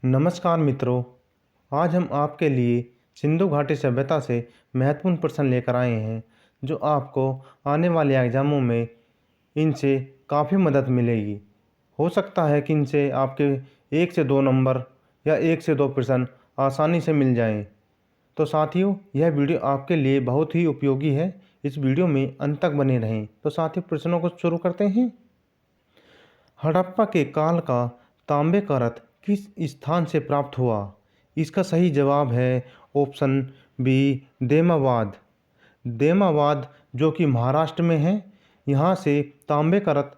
नमस्कार मित्रों, आज हम आपके लिए सिंधु घाटी सभ्यता से महत्वपूर्ण प्रश्न लेकर आए हैं जो आपको आने वाले एग्जामों में इनसे काफ़ी मदद मिलेगी। हो सकता है कि इनसे आपके 1 से 2 नंबर या 1 से 2 प्रश्न आसानी से मिल जाएं। तो साथियों, यह वीडियो आपके लिए बहुत ही उपयोगी है। इस वीडियो में अंत तक बने रहें। तो साथियों, प्रश्नों को शुरू करते हैं। हड़प्पा के काल का तांबे का रथ किस स्थान से प्राप्त हुआ? इसका सही जवाब है ऑप्शन बी, देमावाद। देमावाद जो कि महाराष्ट्र में है, यहाँ से तांबे का रथ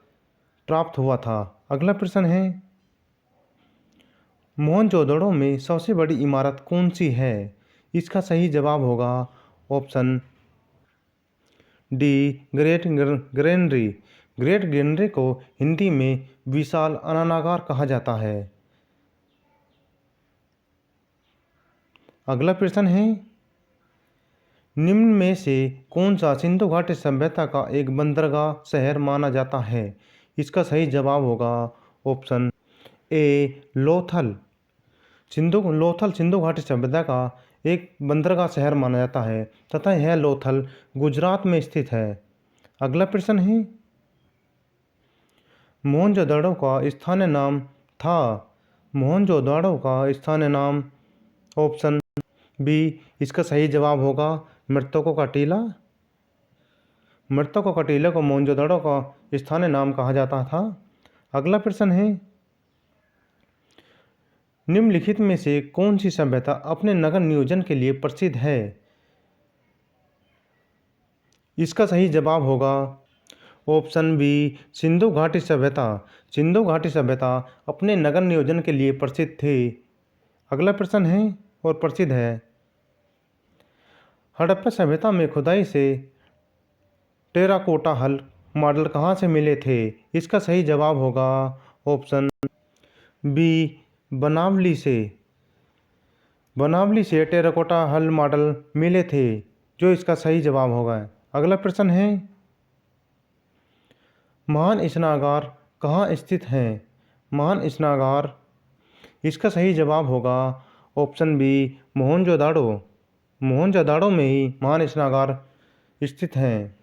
प्राप्त हुआ था। अगला प्रश्न है, मोहनजोदड़ो में सबसे बड़ी इमारत कौन सी है? इसका सही जवाब होगा option D, great granary. Great granary को हिंदी में विशाल अनानागार कहा जाता है। अगला प्रश्न है, निम्न में से कौन सा सिंधु घाटी सभ्यता का एक बंदरगाह शहर माना जाता है? इसका सही जवाब होगा ऑप्शन ए, लोथल। लोथल सिंधु घाटी सभ्यता का एक बंदरगाह शहर माना जाता है तथा यह लोथल गुजरात में स्थित है। अगला प्रश्न है, मोहनजोदड़ो का स्थानीय नाम था। मोहनजोदड़ो का स्थानीय नाम ऑप्शन बी, इसका सही जवाब होगा मृतकों का टीला। मृतकों का टीले को मोहनजोदड़ो का स्थानीय नाम कहा जाता था। अगला प्रश्न है, निम्नलिखित में से कौन सी सभ्यता अपने नगर नियोजन के लिए प्रसिद्ध है? इसका सही जवाब होगा ऑप्शन बी, सिंधु घाटी सभ्यता। सिंधु घाटी सभ्यता अपने नगर नियोजन के लिए प्रसिद्ध थी। अगला प्रश्न है और प्रसिद्ध है, हड़प्पा सभ्यता में खुदाई से टेराकोटा हल मॉडल कहाँ से मिले थे? इसका सही जवाब होगा ऑप्शन बी, बनावली से। बनावली से टेराकोटा हल मॉडल मिले थे, जो इसका सही जवाब होगा। अगला प्रश्न है, महान स्नागार कहाँ स्थित हैं? महान स्नागार, इसका सही जवाब होगा ऑप्शन बी, मोहनजोदड़ो। मोहनजोदड़ो में ही महान स्नागार स्थित हैं।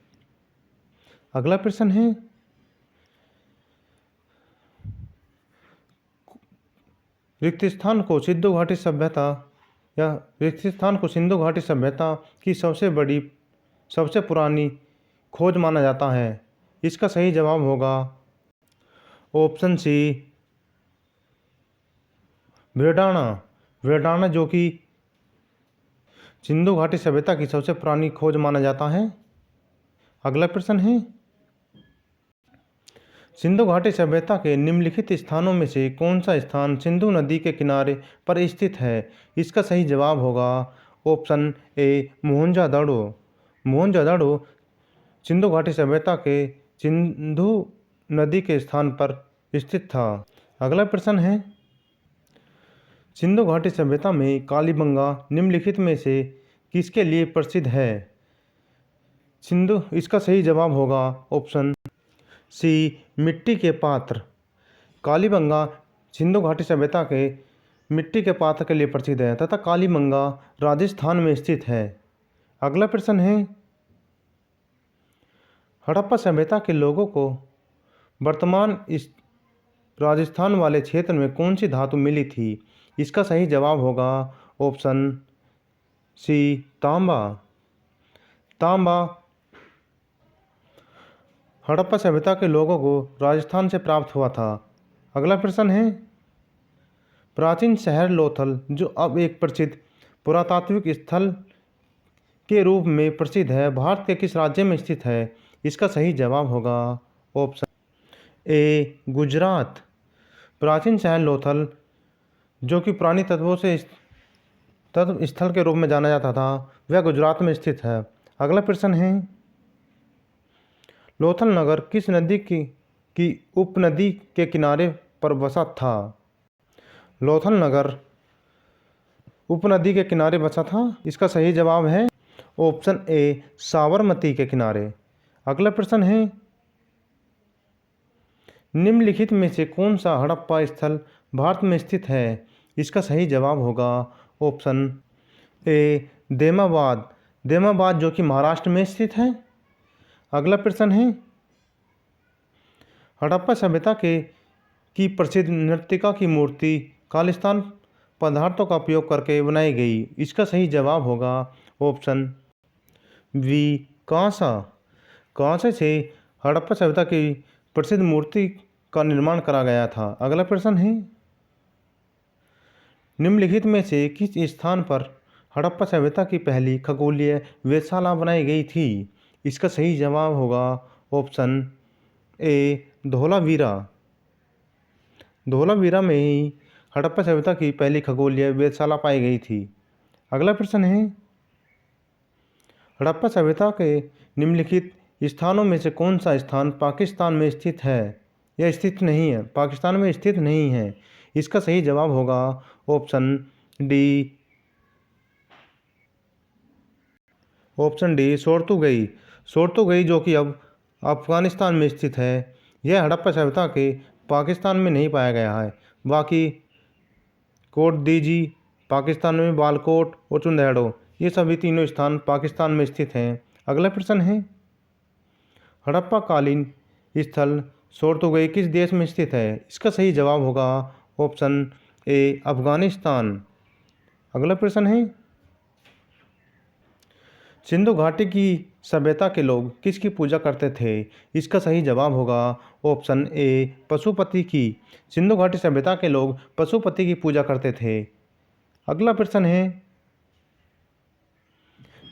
अगला प्रश्न है, रिक्तस्थान को सिंधु घाटी सभ्यता की सबसे पुरानी खोज माना जाता है। इसका सही जवाब होगा ऑप्शन सी, वेडाणा। वेडाणा जो कि सिंधु घाटी सभ्यता की सबसे पुरानी खोज माना जाता है। अगला प्रश्न है, सिंधु घाटी सभ्यता के निम्नलिखित स्थानों में से कौन सा स्थान सिंधु नदी के किनारे पर स्थित है? इसका सही जवाब होगा ऑप्शन ए, मोहनजोदड़ो। मोहनजोदड़ो सिंधु घाटी सभ्यता के सिंधु नदी के स्थान पर स्थित था। अगला प्रश्न है, सिंधु घाटी सभ्यता में कालीबंगा निम्नलिखित में से किसके लिए प्रसिद्ध है? इसका सही जवाब होगा ऑप्शन सी, मिट्टी के पात्र। कालीबंगा सिंधु घाटी सभ्यता के मिट्टी के पात्र के लिए प्रसिद्ध है तथा कालीबंगा राजस्थान में स्थित है। अगला प्रश्न है, हड़प्पा सभ्यता के लोगों को वर्तमान इस राजस्थान वाले क्षेत्र में कौन सी धातु मिली थी? इसका सही जवाब होगा ऑप्शन सी, तांबा। तांबा हड़प्पा सभ्यता के लोगों को राजस्थान से प्राप्त हुआ था। अगला प्रश्न है, प्राचीन शहर लोथल जो अब एक प्रसिद्ध पुरातात्विक स्थल के रूप में प्रसिद्ध है, भारत के किस राज्य में स्थित है? इसका सही जवाब होगा ऑप्शन ए, गुजरात। प्राचीन शहर लोथल जो कि पुरानी तत्वों से तत्व स्थल के रूप में जाना जाता था, वह गुजरात में स्थित है। अगला प्रश्न है, लोथल नगर किस नदी की उपनदी के किनारे पर बसा था? लोथल नगर उपनदी के किनारे बसा था। इसका सही जवाब है ऑप्शन ए, साबरमती के किनारे। अगला प्रश्न है, निम्नलिखित में से कौन सा हड़प्पा स्थल भारत में स्थित है? इसका सही जवाब होगा ऑप्शन ए देमाबाद। देमाबाद जो कि महाराष्ट्र में स्थित है। अगला प्रश्न है, हड़प्पा सभ्यता के की प्रसिद्ध नर्तिका की मूर्ति खालिस्तान पदार्थों का उपयोग करके बनाई गई। इसका सही जवाब होगा ऑप्शन बी कांसा। कांसे से हड़प्पा सभ्यता की प्रसिद्ध मूर्ति का निर्माण करा गया था। अगला प्रश्न है, निम्नलिखित में से किस स्थान पर हड़प्पा सभ्यता की पहली खगोलीय वेधशाला बनाई गई थी? इसका सही जवाब होगा ऑप्शन ए धोलावीरा। धोलावीरा में ही हड़प्पा सभ्यता की पहली खगोलीय वेधशाला पाई गई थी। अगला प्रश्न है, हड़प्पा सभ्यता के निम्नलिखित स्थानों में से कौन सा स्थान पाकिस्तान में स्थित है या स्थित नहीं है? पाकिस्तान में स्थित नहीं है। इसका सही जवाब होगा ऑप्शन डी। ऑप्शन डी सोर्तुगई। सोर्तुगई जो कि अब अफगानिस्तान में स्थित है। यह हड़प्पा सभ्यता के पाकिस्तान में नहीं पाया गया है। बाकी कोट दीजी पाकिस्तान में, बालकोट और चुंदेड़ो ये सभी तीनों स्थान पाकिस्तान में स्थित हैं। अगला प्रश्न है, हड़प्पाकालीन स्थल सोर्तुगई किस देश में स्थित है? इसका सही जवाब होगा ऑप्शन ए अफगानिस्तान। अगला प्रश्न है, सिंधु घाटी की सभ्यता के लोग किसकी पूजा करते थे? इसका सही जवाब होगा ऑप्शन ए पशुपति की। सिंधु घाटी सभ्यता के लोग पशुपति की पूजा करते थे। अगला प्रश्न है,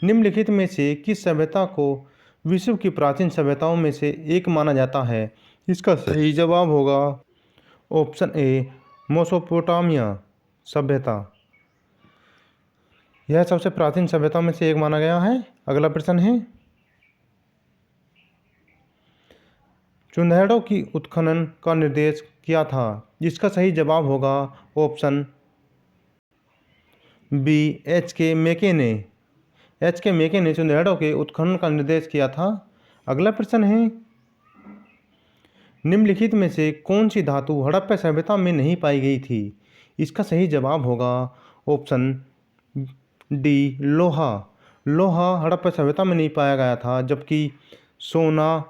निम्नलिखित में से किस सभ्यता को विश्व की प्राचीन सभ्यताओं में से एक माना जाता है? इसका सही जवाब होगा ऑप्शन ए मेसोपोटामिया सभ्यता। यह सबसे प्राचीन सभ्यता में से एक माना गया है। अगला प्रश्न है, चुंदेड़ो की उत्खनन का निर्देश किया था? जिसका सही जवाब होगा ऑप्शन बी एच के मेके ने। एच के मेके ने चुंदेड़ो के उत्खनन का निर्देश किया था। अगला प्रश्न है, निम्नलिखित में से कौन सी धातु हड़प्पा सभ्यता में नहीं पाई गई थी? इसका सही जवाब होगा ऑप्शन डी लोहा। लोहा हड़प्पा सभ्यता में नहीं पाया गया था, जबकि सोना,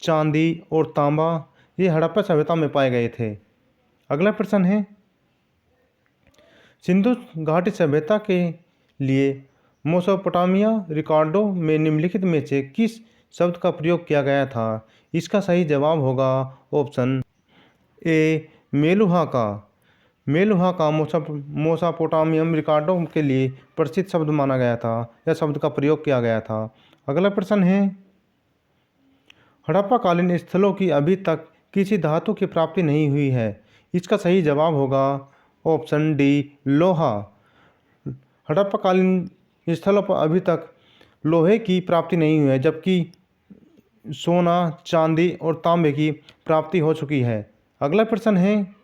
चांदी और तांबा ये हड़प्पा सभ्यता में पाए गए थे। अगला प्रश्न है, सिंधु घाटी सभ्यता के लिए मेसोपोटामिया रिकॉर्डों में निम्नलिखित में से किस शब्द का प्रयोग किया गया था? इसका सही जवाब होगा ऑप्शन ए मेलुहा का। मेलुहा का मेसोपोटामियम रिकॉर्डों के लिए प्रसिद्ध शब्द माना गया था। यह शब्द का प्रयोग किया गया था। अगला प्रश्न है, हड़प्पाकालीन स्थलों की अभी तक किसी धातु की प्राप्ति नहीं हुई है। इसका सही जवाब होगा ऑप्शन डी लोहा। हड़प्पाकालीन स्थलों पर अभी तक लोहे की प्राप्ति नहीं हुई है, जबकि सोना, चांदी और तांबे की प्राप्ति हो चुकी है। अगला प्रश्न है,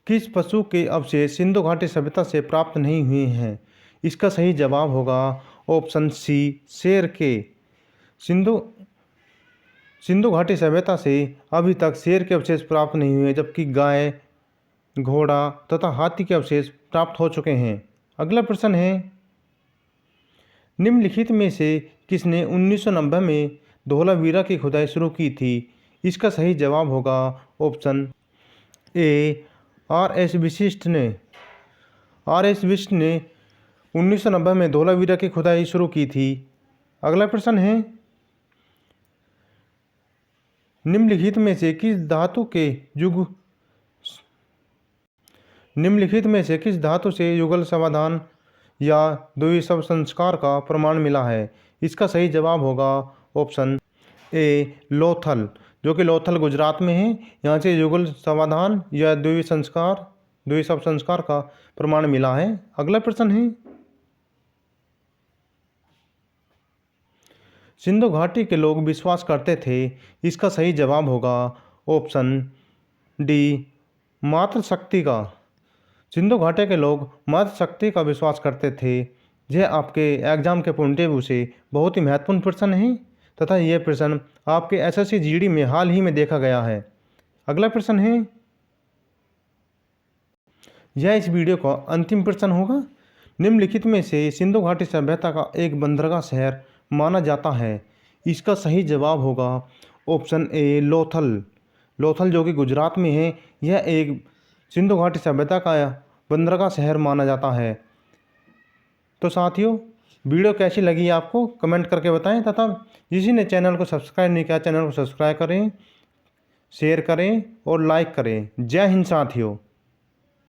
किस पशु के अवशेष सिंधु घाटी सभ्यता से प्राप्त नहीं हुए हैं? इसका सही जवाब होगा ऑप्शन सी शेर के। सिंधु घाटी सभ्यता से अभी तक शेर के अवशेष प्राप्त नहीं हुए, जबकि गाय, घोड़ा तथा हाथी के अवशेष प्राप्त हो चुके हैं। अगला प्रश्न है, निम्नलिखित में से किसने 1990 में धोलावीरा की खुदाई शुरू की थी? इसका सही जवाब होगा ऑप्शन ए आर एस विशिष्ट ने। आर एस विशिष्ट ने 1990 में धोलावीरा की खुदाई शुरू की थी। अगला प्रश्न है, निम्नलिखित में से किस धातु से युगल समाधान या द्विसव संस्कार का प्रमाण मिला है? इसका सही जवाब होगा ऑप्शन ए लोथल, जो कि लोथल गुजरात में है। यहाँ से युगल समाधान या द्विसव संस्कार का प्रमाण मिला है। अगला प्रश्न है, सिंधु घाटी के लोग विश्वास करते थे। इसका सही जवाब होगा ऑप्शन डी मातृशक्ति का। सिंधु घाटी के लोग मातृशक्ति का विश्वास करते थे। यह आपके एग्जाम के पॉइंट ऑफ व्यू से बहुत ही महत्वपूर्ण प्रश्न है तथा यह प्रश्न आपके एसएससी जीडी में हाल ही में देखा गया है। अगला प्रश्न है, यह इस वीडियो का अंतिम प्रश्न होगा। निम्नलिखित में से सिंधु घाटी सभ्यता का एक बंदरगाह शहर माना जाता है। इसका सही जवाब होगा ऑप्शन ए लोथल। लोथल जो कि गुजरात में है, यह एक सिंधु घाटी सभ्यता का बंदरगाह शहर माना जाता है। तो साथियों, वीडियो कैसी लगी आपको कमेंट करके बताएं, तथा जिसी ने चैनल को सब्सक्राइब नहीं किया चैनल को सब्सक्राइब करें, शेयर करें और लाइक करें। जय हिंद साथियों।